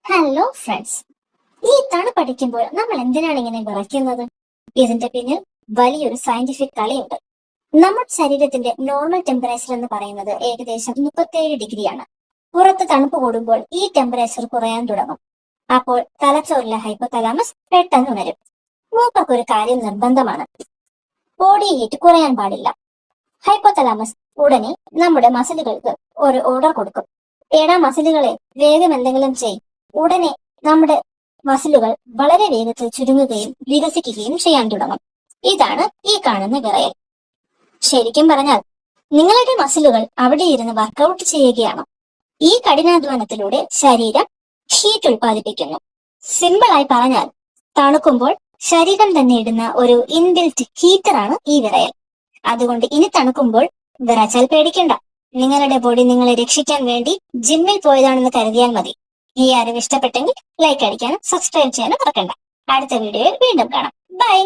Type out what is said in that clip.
Hello friends, ഈ തണുപ്പടിക്കുമ്പോൾ നമ്മൾ എന്തിനാണ് ഇങ്ങനെ വിറയ്ക്കുന്നത്? ഇതിന്റെ പിന്നിൽ വലിയൊരു സയന്റിഫിക് കളിയുണ്ട്. നമ്മുടെ ശരീരത്തിന്റെ നോർമൽ ടെമ്പറേച്ചർ എന്ന് പറയുന്നത് ഏകദേശം 37 ഡിഗ്രിയാണ്. പുറത്ത് തണുപ്പ് കൂടുമ്പോൾ ഈ ടെമ്പറേച്ചർ കുറയാൻ തുടങ്ങും. അപ്പോൾ തലച്ചോറിലെ ഹൈപ്പോതലാമസ് പെട്ടെന്ന് ഉണരും. മൂപ്പർക്കൊരു കാര്യം നിർബന്ധമാണ്: ബോഡി ഹീറ്റ് കുറയാൻ പാടില്ല. ഹൈപ്പോതലാമസ് ഉടനെ നമ്മുടെ മസിലുകൾക്ക് ഒരു ഓർഡർ കൊടുക്കും: എടാ മസിലുകളെ, വേഗം എന്തെങ്കിലും ചെയ്യും. ഉടനെ നമ്മുടെ മസിലുകൾ വളരെ വേഗത്തിൽ ചുരുങ്ങുകയും വികസിക്കുകയും ചെയ്യാൻ തുടങ്ങും. ഇതാണ് ഈ കാണുന്ന വിറയൽ. ശരിക്കും പറഞ്ഞാൽ നിങ്ങളുടെ മസിലുകൾ അവിടെ ഇരുന്ന് വർക്കൗട്ട് ചെയ്യുകയാണ്. ഈ കഠിനാധ്വാനത്തിലൂടെ ശരീരം ഹീറ്റ് ഉൽപ്പാദിപ്പിക്കുന്നു. സിമ്പിളായി പറഞ്ഞാൽ, തണുക്കുമ്പോൾ ശരീരം തന്നെ ഇടുന്ന ഒരു ഇൻബിൽറ്റ് ഹീറ്ററാണ് ഈ വിറയൽ. അതുകൊണ്ട് ഇനി തണുക്കുമ്പോൾ വിറച്ചാൽ പേടിക്കണ്ട. നിങ്ങളുടെ ബോഡി നിങ്ങളെ രക്ഷിക്കാൻ വേണ്ടി ജിമ്മിൽ പോയതാണെന്ന് കരുതിയാൽ മതി. ഈ അറിവ് ഇഷ്ടപ്പെട്ടെങ്കിൽ ലൈക്ക് അടിക്കാനും സബ്സ്ക്രൈബ് ചെയ്യാനും മറക്കണ്ട. അടുത്ത വീഡിയോയിൽ വീണ്ടും കാണാം. ബൈ.